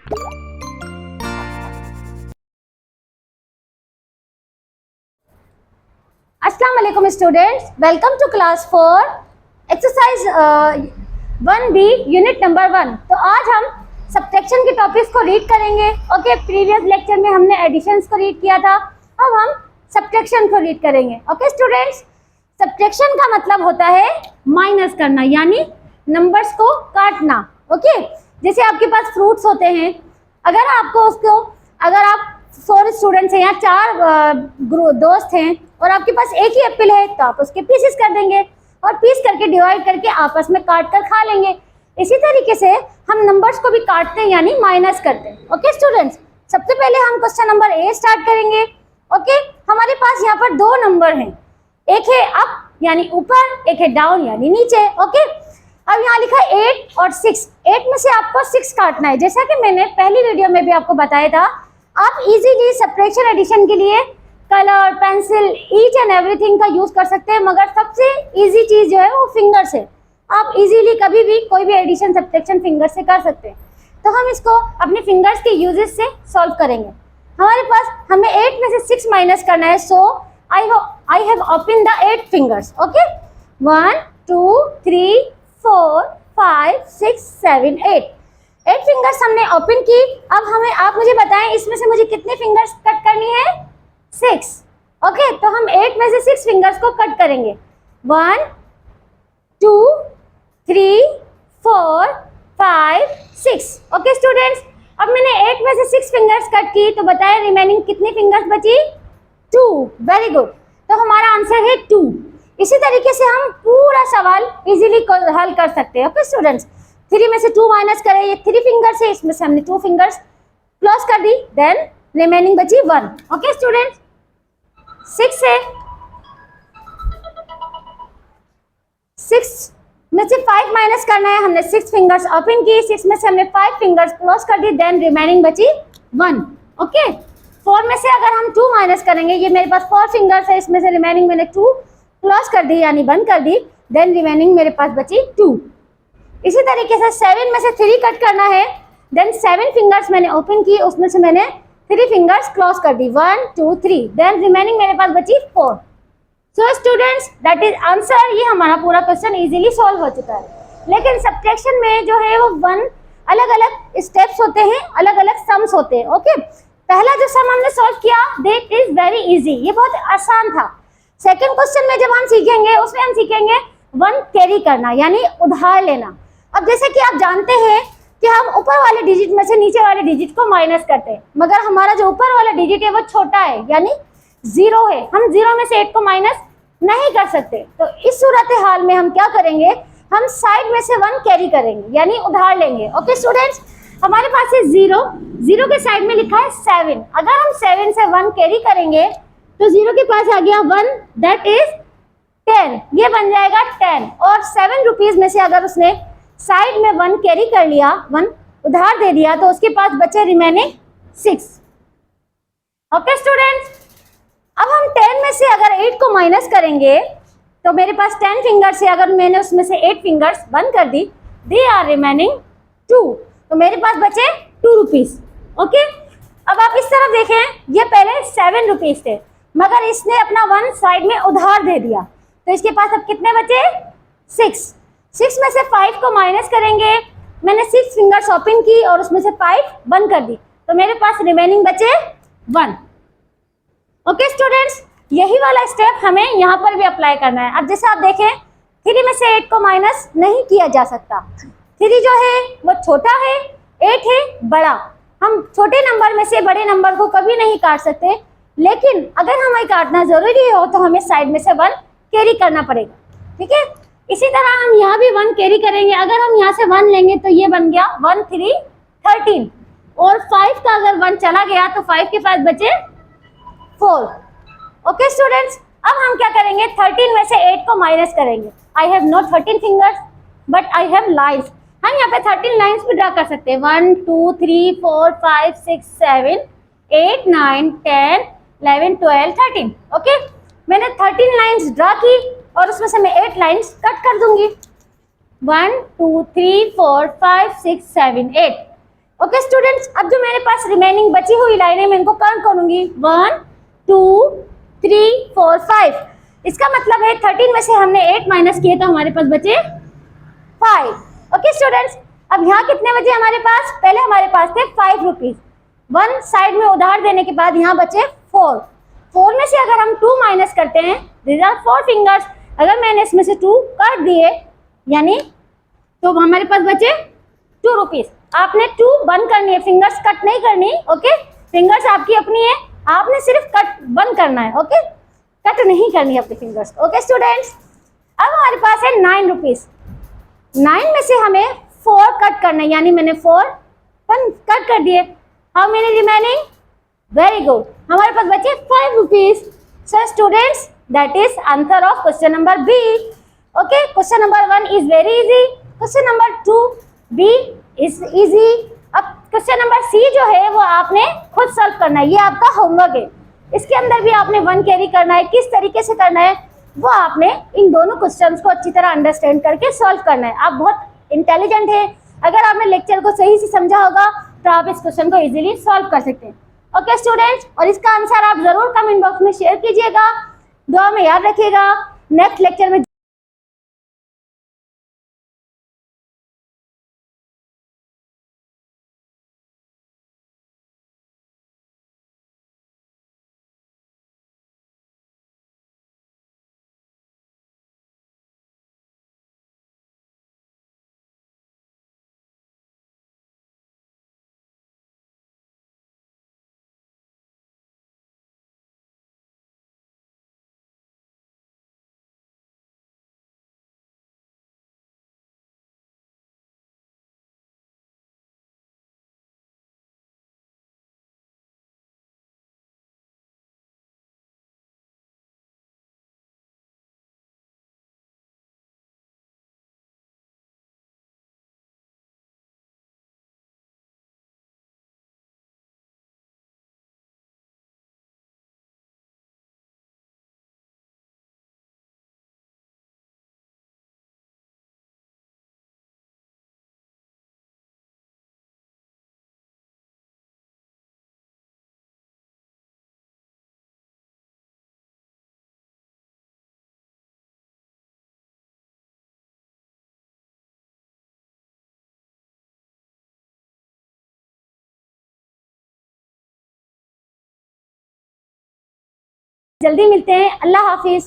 अस्सलाम वालेकुम students, welcome to class 4 exercise 1B unit number 1। तो आज हम सब्ट्रैक्शन के टॉपिक्स को रीड करेंगे। ओके, प्रीवियस लेक्चर में हमने एडिशंस को रीड किया था, अब हम सब्ट्रैक्शन को रीड करेंगे। ओके स्टूडेंट्स, सब्ट्रैक्शन का मतलब होता है माइनस करना, यानी नंबर्स को काटना। ओके, जैसे आपके पास फ्रूट्स होते हैं, अगर आप 4 स्टूडेंट्स हैं या 4 दोस्त हैं और आपके पास एक ही एप्पल है, तो आप उसके पीसेस कर देंगे और पीस करके डिवाइड करके आपस में काट कर खा लेंगे। इसी तरीके से हम नंबर्स को भी काटते हैं, यानी माइनस करते हैं। ओके स्टूडेंट्स, सबसे पहले हम क्वेश्चन नंबर ए स्टार्ट करेंगे। ओके, हमारे पास यहाँ पर 2 नंबर हैं, एक है अप यानी ऊपर, एक है डाउन यानी नीचे। ओके, अब यहाँ लिखा है 8 और 6। 8 में से आपको 6 काटना है। जैसा कि मैंने पहली वीडियो में भी आपको बताया था, आप इजीली सब्ट्रैक्शन एडिशन के लिए colour, pencil, each and everything का यूज कर सकते हैं, मगर सबसे इजी चीज जो है वो फिंगर से। आप इजीली कभी भी कोई भी एडिशन सब्ट्रैक्शन फिंगर से कर सकते हैं। तो हम इसको अपने फिंगर्स के यूजेस से सॉल्व करेंगे। हमें 8 में से 6 माइनस करना है, so I have open the 8 fingers. Okay, 1 2 3 4 5 6 7 8 8 fingers हमने ओपन की। अब आप मुझे बताएं, इसमें से मुझे कितने फिंगर्स कट करनी है? 6। ओके, तो हम 8 में से 6 फिंगर्स को कट करेंगे। 1 2 3 4 5 6। ओके स्टूडेंट्स, अब मैंने 8 में से 6 फिंगर्स कट की, तो बताएं रिमेनिंग कितनी फिंगर्स बची? 2। वेरी गुड, तो हमारा आंसर है 2। इसी तरीके से हम पूरा सवाल इजीली हल कर सकते हैं। ओके स्टूडेंट्स, 3 में से 2 माइनस करें, ये 3 फिंगर्स है, इसमें से हमने 2 फिंगर्स क्लोज कर दी, देन रिमेनिंग बची 1। ओके स्टूडेंट्स, 6 है, 6 में से 5 माइनस करना है। हमने 6 फिंगर्स ओपन की, 6 में से हमने 5 फिंगर्स क्लोज कर दी, देन रिमेनिंग बची 1। ओके, 4 में से अगर हम 2 माइनस करेंगे, ये मेरे पास 4 फिंगर्स है, इसमें से रिमेनिंग मैंने 2 क्लोज कर दी यानी बंद कर दी, देन रिमेनिंग मेरे पास बची 2। इसी तरीके से 7 में से 3 कट करना है, देन 7 फिंगर्स मैंने ओपन की, उसमें से मैंने 3 फिंगर्स क्लोज कर दी, 1 2 3, देन रिमेनिंग मेरे पास बची 4। सो स्टूडेंट्स, दैट इज आंसर। ये हमारा पूरा क्वेश्चन इजीली सॉल्व हो चुका है। लेकिन सब्ट्रैक्शन में जो है वो 1 अलग अलग स्टेप्स होते हैं, अलग अलग सम्स होते हैं। ओके, पहला जो सम हमने सॉल्व किया, दैट इज वेरी इजी, ये बहुत आसान था। सेकंड क्वेश्चन में जब हम सीखेंगे, उसमें हम सीखेंगे 1 कैरी करना, यानी उधार लेना। अब जैसे कि आप जानते हैं कि हम ऊपर वाले डिजिट में से नीचे वाले डिजिट को माइनस करते हैं, मगर हमारा जो ऊपर वाला डिजिट है वो छोटा है, यानी 0 है। हम 0 में से 8 को माइनस नहीं कर सकते। तो इस सूरत हाल में हम क्या करेंगे, हम साइड में से 1 कैरी करेंगे, यानी उधार लेंगे। ओके स्टूडेंट्स, हमारे पास है 0 के साइड में लिखा है 7। अगर हम 7 से 1 कैरी करेंगे तो 0 के पास आ गया 1, दैट इज 10, ये बन जाएगा 10। और 7 रुपीज में से अगर उसने साइड में 1 कैरी कर लिया, 1 उधार दे दिया, तो उसके पास बचे रिमेनिंग 6। ओके स्टूडेंट्स, अब हम 10 में से अगर 8 को माइनस करेंगे, तो मेरे पास 10 फिंगर्स है, अगर मैंने उसमें से 8 फिंगर्स बंद कर दी, दे आर रिमेनिंग 2, तो मेरे पास बचे 2 रुपीज। ओके, अब आप इस तरफ देखें, ये पहले 7 रुपीज थे, मगर इसने अपना 1 साइड में उधार दे दिया, तो इसके पास अब कितने बचे? 6। 6 में से 5 को माइनस करेंगे, मैंने 6 फिंगर्स ओपन की और उसमें से 5 बंद कर दी, तो मेरे पास रिमेनिंग बचे 1। ओके स्टूडेंट्स, यही वाला स्टेप हमें यहाँ पर भी अप्लाई करना है। अब जैसे आप देखें, 3 में से 8 को माइनस नहीं किया जा सकता। 3 जो है वो छोटा है, 8 है बड़ा। हम छोटे नंबर में से बड़े नंबर को कभी नहीं काट सकते, लेकिन अगर हमें काटना जरूरी हो तो हमें साइड में से 1 कैरी करना पड़ेगा। ठीक है, इसी तरह हम यहाँ भी 1 कैरी करेंगे। अगर हम यहाँ से 1 लेंगे तो ये बन गया 1 3 13, और 5 का अगर 1 चला गया तो 5 के पास बचे 4। ओके स्टूडेंट्स, अब हम क्या करेंगे, 13 में से 8 को माइनस करेंगे। I have not 13 fingers but I have lines. हम यहाँ पे 13 लाइन्स भी ड्रा कर सकते हैं, 1 2 3 4 5 6 7 8 9 10 11 12 13। ओके, मैंने 13 लाइन्स ड्रा की और उसमें से मैं 8 लाइन्स कट कर दूंगी। 1 2 3 4 5 6 7 8। ओके स्टूडेंट्स, अब जो मेरे पास रिमेनिंग बची हुई लाइनें मैं इनको काउंट करूंगी 1 2 3 4 5। इसका मतलब है 13 में से हमने 8 माइनस किए तो हमारे पास बचे 5। ओके स्टूडेंट्स, अब यहाँ कितने बचे हमारे पास? पहले हमारे पास थे 5 रुपीज, वन साइड में उधार देने के बाद यहाँ बचे 4। 4 में से अगर हम 2 माइनस करते हैं, दीज आर 4 फिंगर्स, अगर मैंने इसमें से 2 काट दिए यानी तो हमारे पास बचे 2 रुपीज। आपने 2 बंद करनी है, फिंगर्स कट नहीं करनी। ओके, फिंगर्स आपकी अपनी है, आपने सिर्फ कट बंद करना है। ओके, कट नहीं करनी है अपने फिंगर्स। ओके स्टूडेंट्स, अब हमारे पास है 9 रुपीज। 9 में से हमें 4 कट करना है, यानी मैंने 4 कट कर दिए। How many remaining? Very good, हमारे पास बचे 5 rupees. So students, that is answer of question number B. Okay, question number 1 is very easy, question number 2 B is easy. अब क्वेश्चन नंबर सी जो है वो आपने खुद सॉल्व करना है, ये आपका होमवर्क है। इसके अंदर भी आपने 1 कैरी करना है, किस तरीके से करना है वो आपने इन दोनों क्वेश्चंस को अच्छी तरह अंडरस्टैंड करके सॉल्व करना है। आप बहुत इंटेलिजेंट है, अगर आपने लेक्चर को सही से समझा होगा तो आप इस क्वेश्चन को इजीली सॉल्व कर सकते हैं। ओके स्टूडेंट्स, और इसका आंसर आप जरूर कमेंट बॉक्स में शेयर कीजिएगा, दुआ में याद रखिएगा। नेक्स्ट लेक्चर में जल्दी मिलते हैं। अल्लाह हाफिज।